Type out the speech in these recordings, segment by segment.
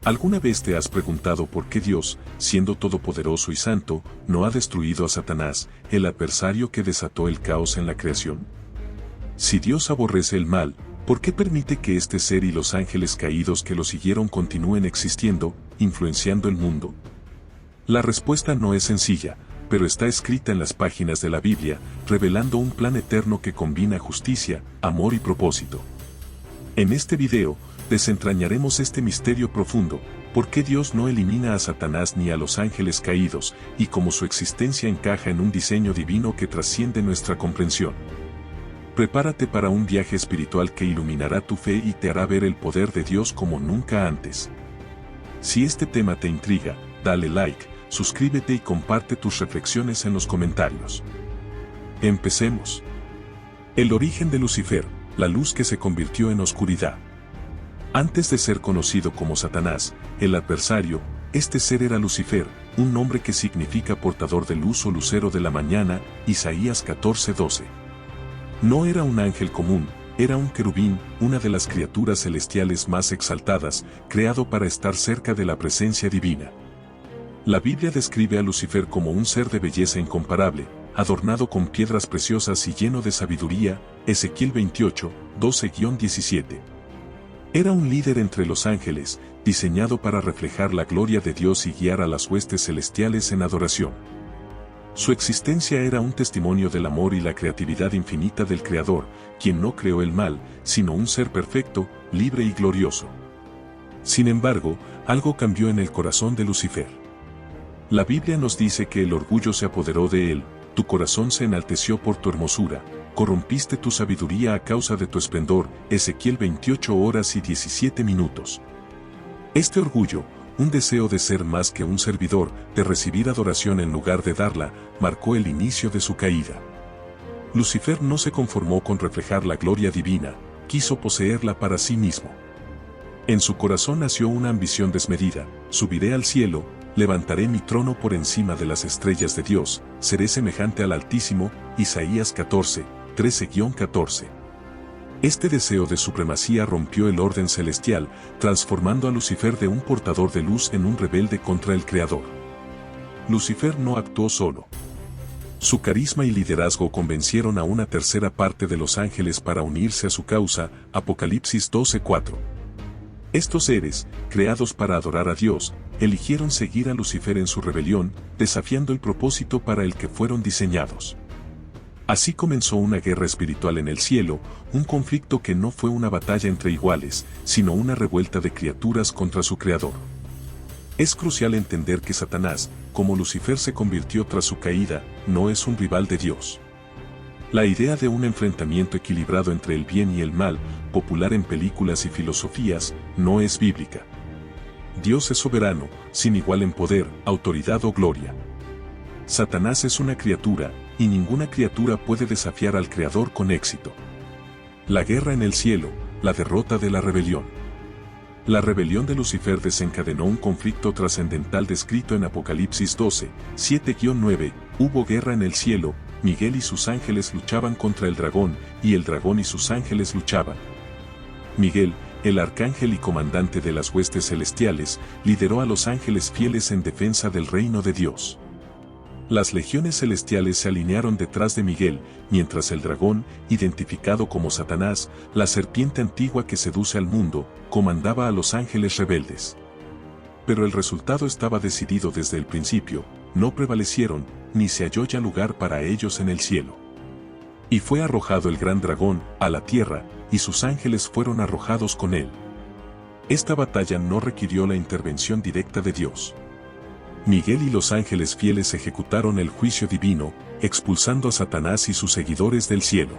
¿Alguna vez te has preguntado por qué Dios, siendo todopoderoso y santo, no ha destruido a Satanás, el adversario que desató el caos en la creación? Si Dios aborrece el mal, ¿por qué permite que este ser y los ángeles caídos que lo siguieron continúen existiendo, influenciando el mundo? La respuesta no es sencilla, pero está escrita en las páginas de la Biblia, revelando un plan eterno que combina justicia, amor y propósito. En este video, desentrañaremos este misterio profundo, por qué Dios no elimina a Satanás ni a los ángeles caídos, y cómo su existencia encaja en un diseño divino que trasciende nuestra comprensión. Prepárate para un viaje espiritual que iluminará tu fe y te hará ver el poder de Dios como nunca antes. Si este tema te intriga, dale like, suscríbete y comparte tus reflexiones en los comentarios. Empecemos. El origen de Lucifer, la luz que se convirtió en oscuridad. Antes de ser conocido como Satanás, el adversario, este ser era Lucifer, un nombre que significa portador de luz o lucero de la mañana, Isaías 14:12. No era un ángel común, era un querubín, una de las criaturas celestiales más exaltadas, creado para estar cerca de la presencia divina. La Biblia describe a Lucifer como un ser de belleza incomparable, adornado con piedras preciosas y lleno de sabiduría, Ezequiel 28, 12-17. Era un líder entre los ángeles, diseñado para reflejar la gloria de Dios y guiar a las huestes celestiales en adoración. Su existencia era un testimonio del amor y la creatividad infinita del Creador, quien no creó el mal, sino un ser perfecto, libre y glorioso. Sin embargo, algo cambió en el corazón de Lucifer. La Biblia nos dice que el orgullo se apoderó de él, tu corazón se enalteció por tu hermosura, corrompiste tu sabiduría a causa de tu esplendor, Ezequiel 28 horas y 17 minutos. Este orgullo, un deseo de ser más que un servidor, de recibir adoración en lugar de darla, marcó el inicio de su caída. Lucifer no se conformó con reflejar la gloria divina, quiso poseerla para sí mismo. En su corazón nació una ambición desmedida, subiré al cielo, levantaré mi trono por encima de las estrellas de Dios, seré semejante al Altísimo, Isaías 14, 13-14. Este deseo de supremacía rompió el orden celestial, transformando a Lucifer de un portador de luz en un rebelde contra el Creador. Lucifer no actuó solo. Su carisma y liderazgo convencieron a una tercera parte de los ángeles para unirse a su causa, Apocalipsis 12:4. Estos seres, creados para adorar a Dios, eligieron seguir a Lucifer en su rebelión, desafiando el propósito para el que fueron diseñados. Así comenzó una guerra espiritual en el cielo, un conflicto que no fue una batalla entre iguales, sino una revuelta de criaturas contra su creador. Es crucial entender que Satanás, como Lucifer se convirtió tras su caída, no es un rival de Dios. La idea de un enfrentamiento equilibrado entre el bien y el mal, popular en películas y filosofías, no es bíblica. Dios es soberano, sin igual en poder, autoridad o gloria. Satanás es una criatura, y ninguna criatura puede desafiar al Creador con éxito. La guerra en el cielo, la derrota de la rebelión. La rebelión de Lucifer desencadenó un conflicto trascendental descrito en Apocalipsis 12, 7-9, hubo guerra en el cielo, Miguel y sus ángeles luchaban contra el dragón, y el dragón y sus ángeles luchaban. Miguel, el arcángel y comandante de las huestes celestiales, lideró a los ángeles fieles en defensa del reino de Dios. Las legiones celestiales se alinearon detrás de Miguel, mientras el dragón, identificado como Satanás, la serpiente antigua que seduce al mundo, comandaba a los ángeles rebeldes. Pero el resultado estaba decidido desde el principio, no prevalecieron, ni se halló ya lugar para ellos en el cielo. Y fue arrojado el gran dragón, a la tierra, y sus ángeles fueron arrojados con él. Esta batalla no requirió la intervención directa de Dios. Miguel y los ángeles fieles ejecutaron el juicio divino, expulsando a Satanás y sus seguidores del cielo.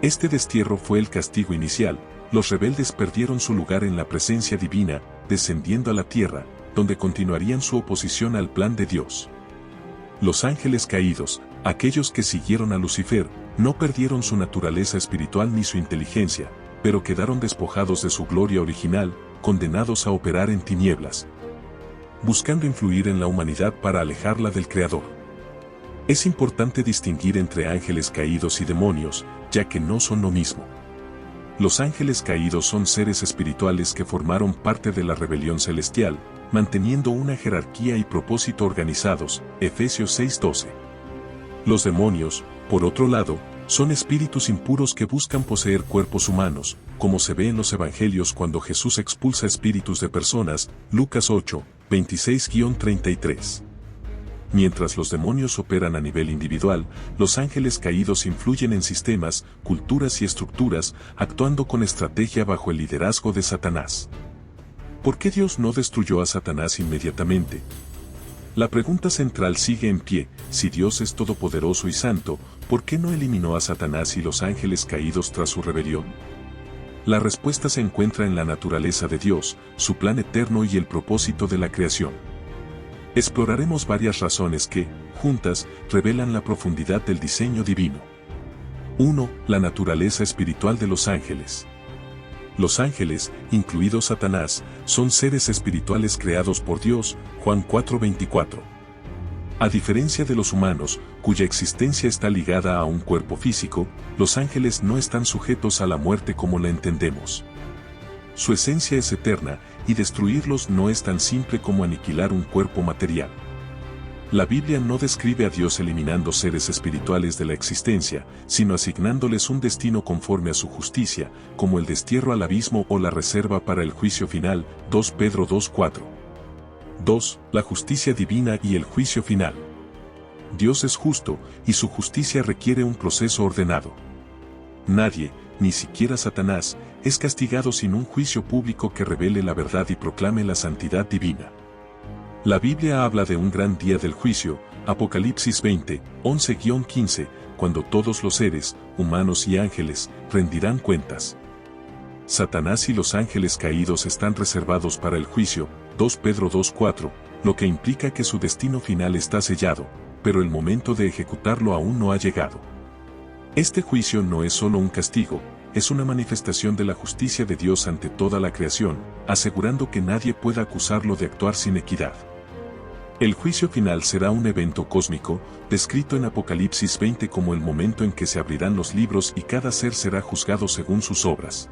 Este destierro fue el castigo inicial, los rebeldes perdieron su lugar en la presencia divina, descendiendo a la tierra, donde continuarían su oposición al plan de Dios. Los ángeles caídos, aquellos que siguieron a Lucifer, no perdieron su naturaleza espiritual ni su inteligencia, pero quedaron despojados de su gloria original, condenados a operar en tinieblas, buscando influir en la humanidad para alejarla del Creador. Es importante distinguir entre ángeles caídos y demonios, ya que no son lo mismo. Los ángeles caídos son seres espirituales que formaron parte de la rebelión celestial, manteniendo una jerarquía y propósito organizados, Efesios 6:12. Los demonios, por otro lado, son espíritus impuros que buscan poseer cuerpos humanos, como se ve en los evangelios cuando Jesús expulsa espíritus de personas, Lucas 8, 26-33. Mientras los demonios operan a nivel individual, los ángeles caídos influyen en sistemas, culturas y estructuras, actuando con estrategia bajo el liderazgo de Satanás. ¿Por qué Dios no destruyó a Satanás inmediatamente? La pregunta central sigue en pie: si Dios es todopoderoso y santo, ¿por qué no eliminó a Satanás y los ángeles caídos tras su rebelión? La respuesta se encuentra en la naturaleza de Dios, su plan eterno y el propósito de la creación. Exploraremos varias razones que, juntas, revelan la profundidad del diseño divino. 1. La naturaleza espiritual de los ángeles. Los ángeles, incluido Satanás, son seres espirituales creados por Dios, Juan 4:24. A diferencia de los humanos, cuya existencia está ligada a un cuerpo físico, los ángeles no están sujetos a la muerte como la entendemos. Su esencia es eterna, y destruirlos no es tan simple como aniquilar un cuerpo material. La Biblia no describe a Dios eliminando seres espirituales de la existencia, sino asignándoles un destino conforme a su justicia, como el destierro al abismo o la reserva para el juicio final, 2 Pedro 2:4. 2. La justicia divina y el juicio final. Dios es justo, y su justicia requiere un proceso ordenado. Nadie, ni siquiera Satanás, es castigado sin un juicio público que revele la verdad y proclame la santidad divina. La Biblia habla de un gran día del juicio, Apocalipsis 20, 11-15, cuando todos los seres, humanos y ángeles, rendirán cuentas. Satanás y los ángeles caídos están reservados para el juicio, 2 Pedro 2:4, lo que implica que su destino final está sellado, pero el momento de ejecutarlo aún no ha llegado. Este juicio no es solo un castigo, es una manifestación de la justicia de Dios ante toda la creación, asegurando que nadie pueda acusarlo de actuar sin equidad. El juicio final será un evento cósmico, descrito en Apocalipsis 20 como el momento en que se abrirán los libros y cada ser será juzgado según sus obras.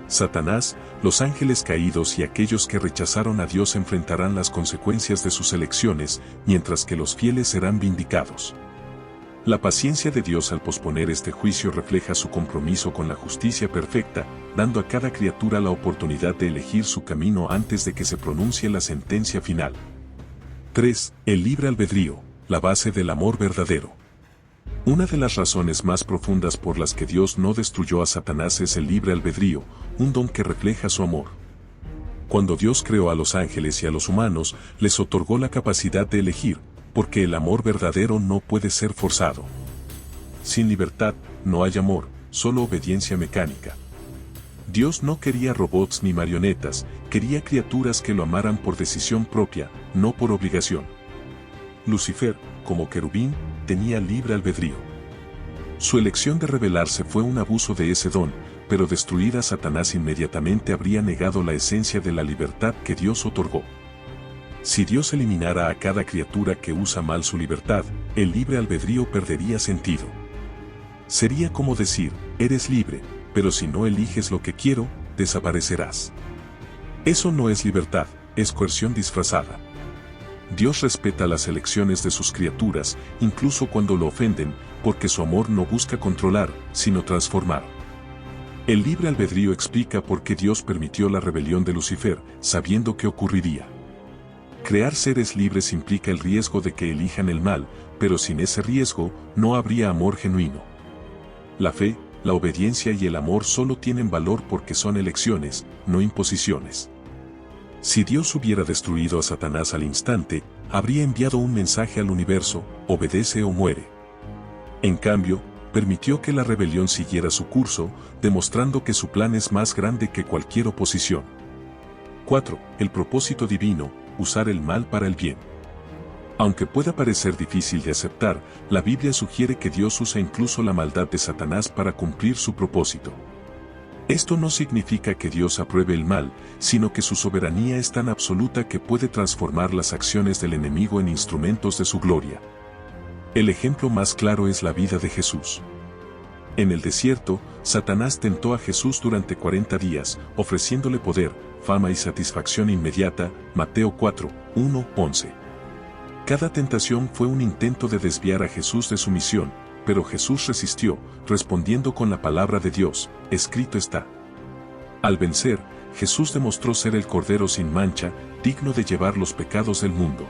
Satanás, los ángeles caídos y aquellos que rechazaron a Dios enfrentarán las consecuencias de sus elecciones, mientras que los fieles serán vindicados. La paciencia de Dios al posponer este juicio refleja su compromiso con la justicia perfecta, dando a cada criatura la oportunidad de elegir su camino antes de que se pronuncie la sentencia final. 3. El libre albedrío, la base del amor verdadero. Una de las razones más profundas por las que Dios no destruyó a Satanás es el libre albedrío, un don que refleja su amor. Cuando Dios creó a los ángeles y a los humanos, les otorgó la capacidad de elegir, porque el amor verdadero no puede ser forzado. Sin libertad, no hay amor, solo obediencia mecánica. Dios no quería robots ni marionetas, quería criaturas que lo amaran por decisión propia, no por obligación. Lucifer, como querubín, tenía libre albedrío. Su elección de rebelarse fue un abuso de ese don, pero destruir a Satanás inmediatamente habría negado la esencia de la libertad que Dios otorgó. Si Dios eliminara a cada criatura que usa mal su libertad, el libre albedrío perdería sentido. Sería como decir, eres libre, pero si no eliges lo que quiero, desaparecerás. Eso no es libertad, es coerción disfrazada. Dios respeta las elecciones de sus criaturas, incluso cuando lo ofenden, porque su amor no busca controlar, sino transformar. El libre albedrío explica por qué Dios permitió la rebelión de Lucifer, sabiendo que ocurriría. Crear seres libres implica el riesgo de que elijan el mal, pero sin ese riesgo, no habría amor genuino. La fe, la obediencia y el amor solo tienen valor porque son elecciones, no imposiciones. Si Dios hubiera destruido a Satanás al instante, habría enviado un mensaje al universo, obedece o muere. En cambio, permitió que la rebelión siguiera su curso, demostrando que su plan es más grande que cualquier oposición. 4. El propósito divino, usar el mal para el bien. Aunque pueda parecer difícil de aceptar, la Biblia sugiere que Dios usa incluso la maldad de Satanás para cumplir su propósito. Esto no significa que Dios apruebe el mal, sino que su soberanía es tan absoluta que puede transformar las acciones del enemigo en instrumentos de su gloria. El ejemplo más claro es la vida de Jesús. En el desierto, Satanás tentó a Jesús durante 40 días, ofreciéndole poder, fama y satisfacción inmediata, Mateo 4, 1, 11. Cada tentación fue un intento de desviar a Jesús de su misión, pero Jesús resistió, respondiendo con la palabra de Dios, escrito está. Al vencer, Jesús demostró ser el Cordero sin mancha, digno de llevar los pecados del mundo.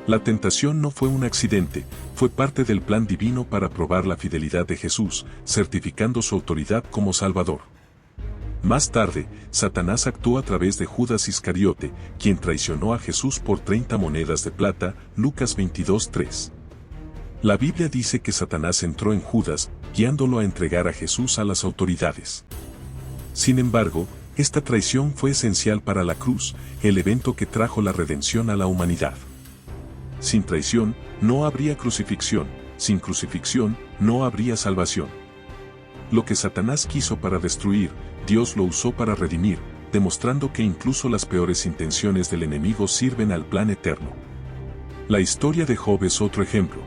La tentación no fue un accidente, fue parte del plan divino para probar la fidelidad de Jesús, certificando su autoridad como Salvador. Más tarde, Satanás actuó a través de Judas Iscariote, quien traicionó a Jesús por 30 monedas de plata, Lucas 22:3. La Biblia dice que Satanás entró en Judas, guiándolo a entregar a Jesús a las autoridades. Sin embargo, esta traición fue esencial para la cruz, el evento que trajo la redención a la humanidad. Sin traición, no habría crucifixión, sin crucifixión, no habría salvación. Lo que Satanás quiso para destruir, Dios lo usó para redimir, demostrando que incluso las peores intenciones del enemigo sirven al plan eterno. La historia de Job es otro ejemplo.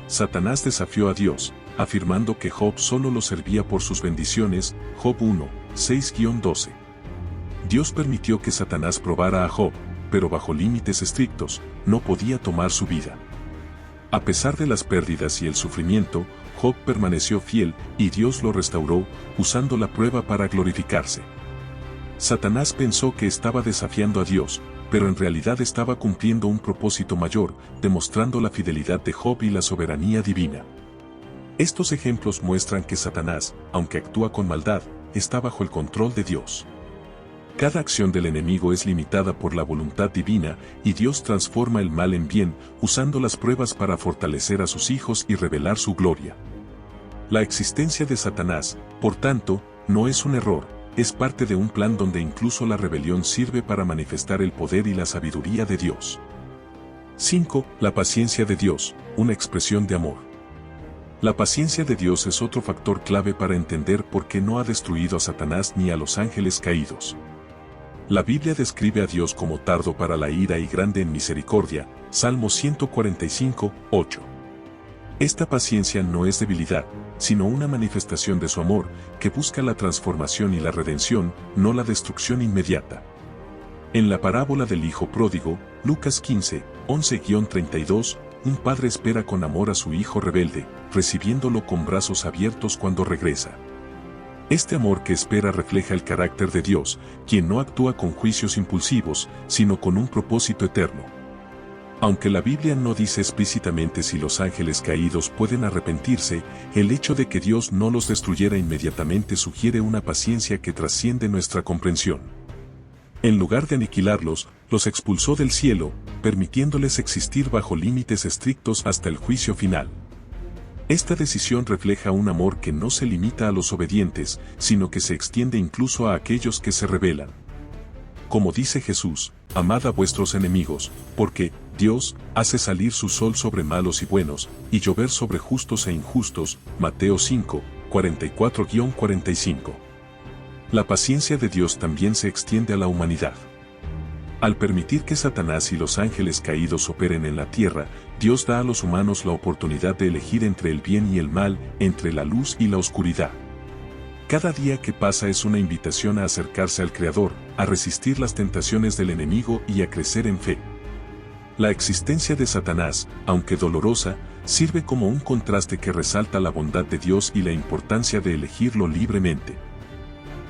Satanás desafió a Dios, afirmando que Job solo lo servía por sus bendiciones, Job 1, 6-12. Dios permitió que Satanás probara a Job, pero bajo límites estrictos, no podía tomar su vida. A pesar de las pérdidas y el sufrimiento, Job permaneció fiel y Dios lo restauró, usando la prueba para glorificarse. Satanás pensó que estaba desafiando a Dios, pero en realidad estaba cumpliendo un propósito mayor, demostrando la fidelidad de Job y la soberanía divina. Estos ejemplos muestran que Satanás, aunque actúa con maldad, está bajo el control de Dios. Cada acción del enemigo es limitada por la voluntad divina, y Dios transforma el mal en bien, usando las pruebas para fortalecer a sus hijos y revelar su gloria. La existencia de Satanás, por tanto, no es un error, es parte de un plan donde incluso la rebelión sirve para manifestar el poder y la sabiduría de Dios. 5. La paciencia de Dios, una expresión de amor. La paciencia de Dios es otro factor clave para entender por qué no ha destruido a Satanás ni a los ángeles caídos. La Biblia describe a Dios como tardo para la ira y grande en misericordia, Salmo 145, 8. Esta paciencia no es debilidad, sino una manifestación de su amor, que busca la transformación y la redención, no la destrucción inmediata. En la parábola del Hijo Pródigo, Lucas 15, 11-32, un padre espera con amor a su hijo rebelde, recibiéndolo con brazos abiertos cuando regresa. Este amor que espera refleja el carácter de Dios, quien no actúa con juicios impulsivos, sino con un propósito eterno. Aunque la Biblia no dice explícitamente si los ángeles caídos pueden arrepentirse, el hecho de que Dios no los destruyera inmediatamente sugiere una paciencia que trasciende nuestra comprensión. En lugar de aniquilarlos, los expulsó del cielo, permitiéndoles existir bajo límites estrictos hasta el juicio final. Esta decisión refleja un amor que no se limita a los obedientes, sino que se extiende incluso a aquellos que se rebelan. Como dice Jesús, amad a vuestros enemigos, porque Dios hace salir su sol sobre malos y buenos, y llover sobre justos e injustos, Mateo 5, 44-45. La paciencia de Dios también se extiende a la humanidad. Al permitir que Satanás y los ángeles caídos operen en la tierra, Dios da a los humanos la oportunidad de elegir entre el bien y el mal, entre la luz y la oscuridad. Cada día que pasa es una invitación a acercarse al Creador, a resistir las tentaciones del enemigo y a crecer en fe. La existencia de Satanás, aunque dolorosa, sirve como un contraste que resalta la bondad de Dios y la importancia de elegirlo libremente.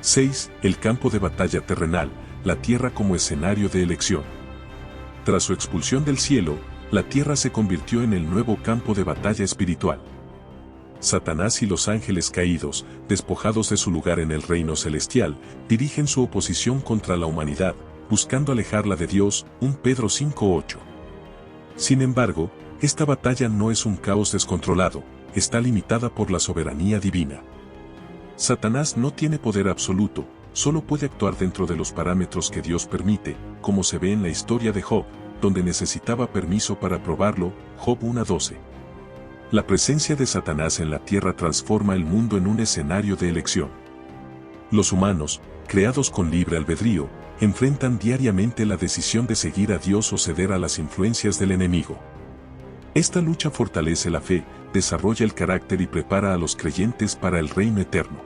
6. El campo de batalla terrenal, la tierra como escenario de elección. Tras su expulsión del cielo, la tierra se convirtió en el nuevo campo de batalla espiritual. Satanás y los ángeles caídos, despojados de su lugar en el reino celestial, dirigen su oposición contra la humanidad, buscando alejarla de Dios, 1 Pedro 5:8. Sin embargo, esta batalla no es un caos descontrolado, está limitada por la soberanía divina. Satanás no tiene poder absoluto, solo puede actuar dentro de los parámetros que Dios permite, como se ve en la historia de Job, donde necesitaba permiso para probarlo, Job 1:12. La presencia de Satanás en la tierra transforma el mundo en un escenario de elección. Los humanos, creados con libre albedrío, enfrentan diariamente la decisión de seguir a Dios o ceder a las influencias del enemigo. Esta lucha fortalece la fe, desarrolla el carácter y prepara a los creyentes para el reino eterno.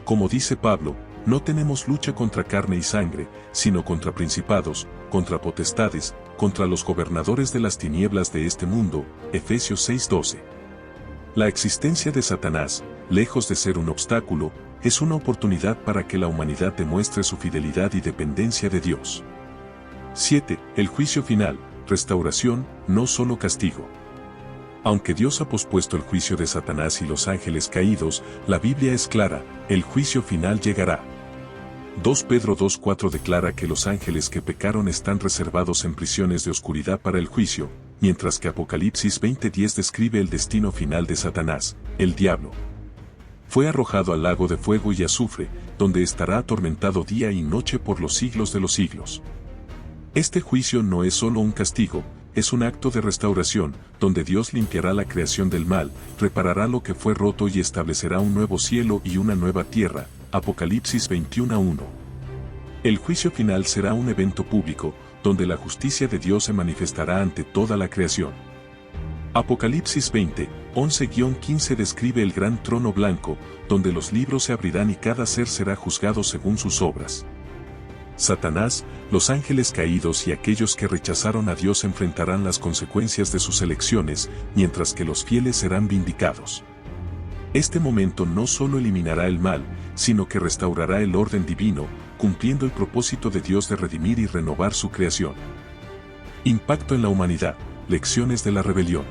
Como dice Pablo, no tenemos lucha contra carne y sangre, sino contra principados, contra potestades, contra los gobernadores de las tinieblas de este mundo, Efesios 6:12. La existencia de Satanás, lejos de ser un obstáculo, es una oportunidad para que la humanidad demuestre su fidelidad y dependencia de Dios. 7. El juicio final, restauración, no solo castigo. Aunque Dios ha pospuesto el juicio de Satanás y los ángeles caídos, la Biblia es clara, el juicio final llegará. 2 Pedro 2:4 declara que los ángeles que pecaron están reservados en prisiones de oscuridad para el juicio, mientras que Apocalipsis 20:10 describe el destino final de Satanás, el diablo. Fue arrojado al lago de fuego y azufre, donde estará atormentado día y noche por los siglos de los siglos. Este juicio no es solo un castigo, es un acto de restauración, donde Dios limpiará la creación del mal, reparará lo que fue roto y establecerá un nuevo cielo y una nueva tierra. Apocalipsis 21:1. El juicio final será un evento público, donde la justicia de Dios se manifestará ante toda la creación. Apocalipsis 20:11-15 describe el gran trono blanco, donde los libros se abrirán y cada ser será juzgado según sus obras. Satanás, los ángeles caídos y aquellos que rechazaron a Dios enfrentarán las consecuencias de sus elecciones, mientras que los fieles serán vindicados. Este momento no solo eliminará el mal, sino que restaurará el orden divino, cumpliendo el propósito de Dios de redimir y renovar su creación. Impacto en la humanidad, lecciones de la rebelión.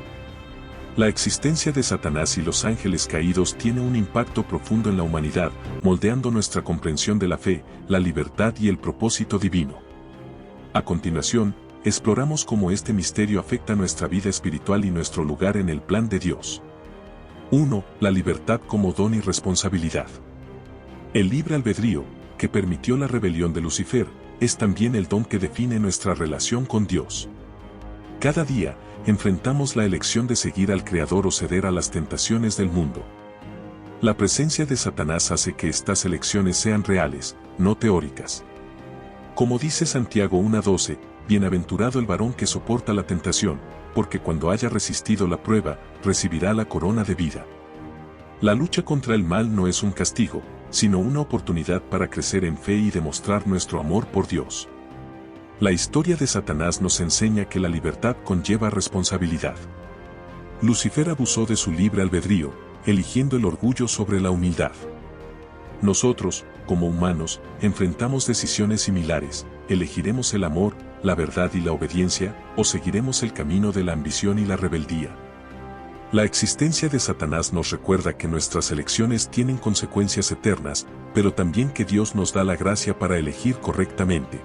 La existencia de Satanás y los ángeles caídos tiene un impacto profundo en la humanidad, moldeando nuestra comprensión de la fe, la libertad y el propósito divino. A continuación, exploramos cómo este misterio afecta nuestra vida espiritual y nuestro lugar en el plan de Dios. 1. La libertad como don y responsabilidad. El libre albedrío, que permitió la rebelión de Lucifer, es también el don que define nuestra relación con Dios. Cada día, enfrentamos la elección de seguir al Creador o ceder a las tentaciones del mundo. La presencia de Satanás hace que estas elecciones sean reales, no teóricas. Como dice Santiago 1:12, bienaventurado el varón que soporta la tentación, porque cuando haya resistido la prueba, recibirá la corona de vida. La lucha contra el mal no es un castigo, sino una oportunidad para crecer en fe y demostrar nuestro amor por Dios. La historia de Satanás nos enseña que la libertad conlleva responsabilidad. Lucifer abusó de su libre albedrío, eligiendo el orgullo sobre la humildad. Nosotros, como humanos, enfrentamos decisiones similares, elegiremos el amor, la verdad y la obediencia, o seguiremos el camino de la ambición y la rebeldía. La existencia de Satanás nos recuerda que nuestras elecciones tienen consecuencias eternas, pero también que Dios nos da la gracia para elegir correctamente.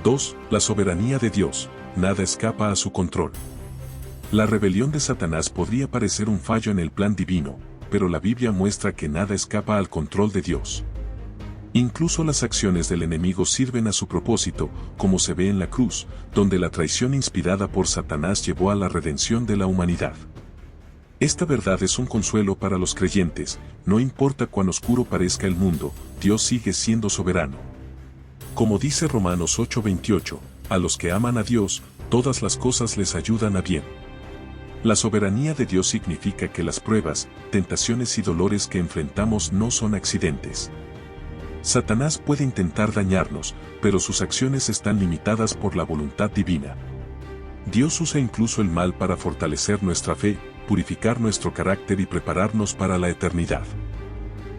2. La soberanía de Dios, nada escapa a su control. La rebelión de Satanás podría parecer un fallo en el plan divino, pero la Biblia muestra que nada escapa al control de Dios. Incluso las acciones del enemigo sirven a su propósito, como se ve en la cruz, donde la traición inspirada por Satanás llevó a la redención de la humanidad. Esta verdad es un consuelo para los creyentes, no importa cuán oscuro parezca el mundo, Dios sigue siendo soberano. Como dice Romanos 8:28, a los que aman a Dios, todas las cosas les ayudan a bien. La soberanía de Dios significa que las pruebas, tentaciones y dolores que enfrentamos no son accidentes. Satanás puede intentar dañarnos, pero sus acciones están limitadas por la voluntad divina. Dios usa incluso el mal para fortalecer nuestra fe, purificar nuestro carácter y prepararnos para la eternidad.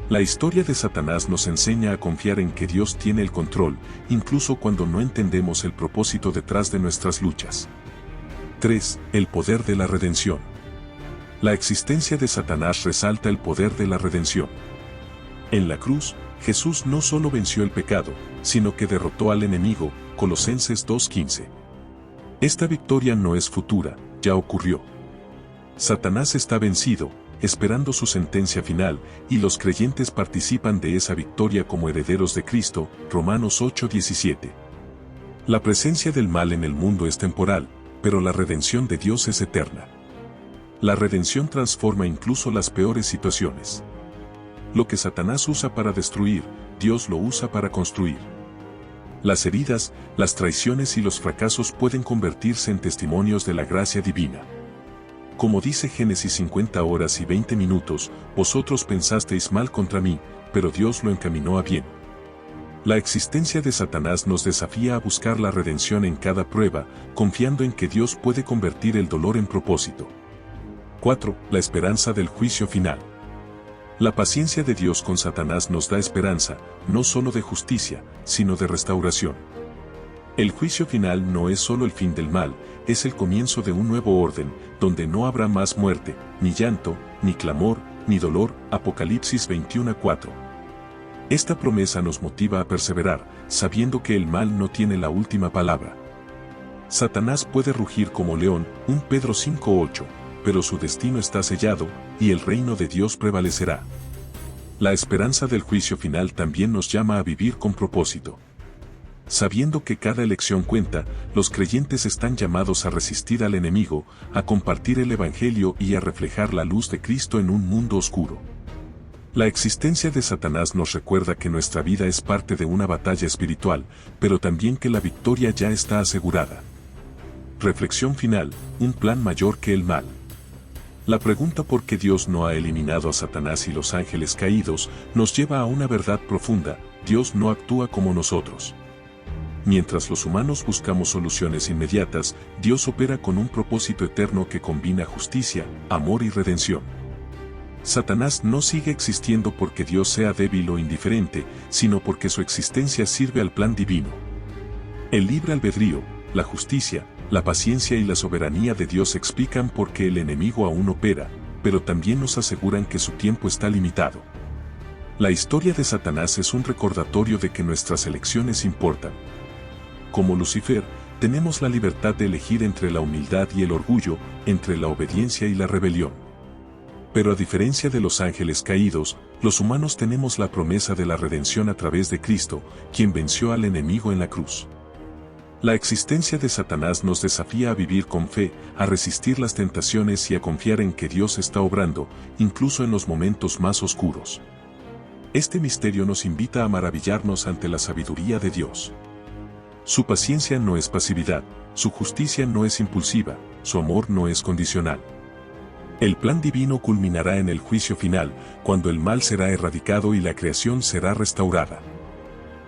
La historia de Satanás nos enseña a confiar en que Dios tiene el control, incluso cuando no entendemos el propósito detrás de nuestras luchas. 3. El poder de la redención. La existencia de Satanás resalta el poder de la redención. En la cruz, Jesús no solo venció el pecado, sino que derrotó al enemigo, Colosenses 2:15. Esta victoria no es futura, ya ocurrió. Satanás está vencido, esperando su sentencia final, y los creyentes participan de esa victoria como herederos de Cristo, Romanos 8:17. La presencia del mal en el mundo es temporal, pero la redención de Dios es eterna. La redención transforma incluso las peores situaciones. Lo que Satanás usa para destruir, Dios lo usa para construir. Las heridas, las traiciones y los fracasos pueden convertirse en testimonios de la gracia divina. Como dice Génesis 50 horas y 20 minutos, vosotros pensasteis mal contra mí, pero Dios lo encaminó a bien. La existencia de Satanás nos desafía a buscar la redención en cada prueba, confiando en que Dios puede convertir el dolor en propósito. 4. La esperanza del juicio final. La paciencia de Dios con Satanás nos da esperanza, no solo de justicia, sino de restauración. El juicio final no es solo el fin del mal, es el comienzo de un nuevo orden, donde no habrá más muerte, ni llanto, ni clamor, ni dolor. Apocalipsis 21:4. Esta promesa nos motiva a perseverar, sabiendo que el mal no tiene la última palabra. Satanás puede rugir como león, 1 Pedro 5:8, pero su destino está sellado, y el reino de Dios prevalecerá. La esperanza del juicio final también nos llama a vivir con propósito. Sabiendo que cada elección cuenta, los creyentes están llamados a resistir al enemigo, a compartir el Evangelio y a reflejar la luz de Cristo en un mundo oscuro. La existencia de Satanás nos recuerda que nuestra vida es parte de una batalla espiritual, pero también que la victoria ya está asegurada. Reflexión final: un plan mayor que el mal. La pregunta por qué Dios no ha eliminado a Satanás y los ángeles caídos nos lleva a una verdad profunda: Dios no actúa como nosotros. Mientras los humanos buscamos soluciones inmediatas, Dios opera con un propósito eterno que combina justicia, amor y redención. Satanás no sigue existiendo porque Dios sea débil o indiferente, sino porque su existencia sirve al plan divino. El libre albedrío, la justicia, la paciencia y la soberanía de Dios explican por qué el enemigo aún opera, pero también nos aseguran que su tiempo está limitado. La historia de Satanás es un recordatorio de que nuestras elecciones importan. Como Lucifer, tenemos la libertad de elegir entre la humildad y el orgullo, entre la obediencia y la rebelión. Pero a diferencia de los ángeles caídos, los humanos tenemos la promesa de la redención a través de Cristo, quien venció al enemigo en la cruz. La existencia de Satanás nos desafía a vivir con fe, a resistir las tentaciones y a confiar en que Dios está obrando, incluso en los momentos más oscuros. Este misterio nos invita a maravillarnos ante la sabiduría de Dios. Su paciencia no es pasividad, su justicia no es impulsiva, su amor no es condicional. El plan divino culminará en el juicio final, cuando el mal será erradicado y la creación será restaurada.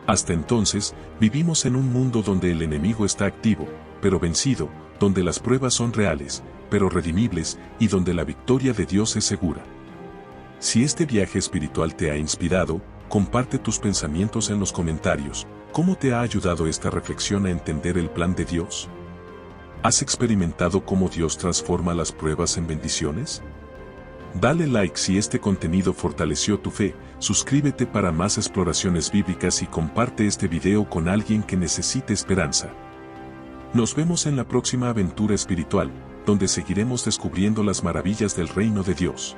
Hasta entonces, vivimos en un mundo donde el enemigo está activo, pero vencido, donde las pruebas son reales, pero redimibles, y donde la victoria de Dios es segura. Si este viaje espiritual te ha inspirado, comparte tus pensamientos en los comentarios. ¿Cómo te ha ayudado esta reflexión a entender el plan de Dios? ¿Has experimentado cómo Dios transforma las pruebas en bendiciones? Dale like si este contenido fortaleció tu fe, suscríbete para más exploraciones bíblicas y comparte este video con alguien que necesite esperanza. Nos vemos en la próxima aventura espiritual, donde seguiremos descubriendo las maravillas del reino de Dios.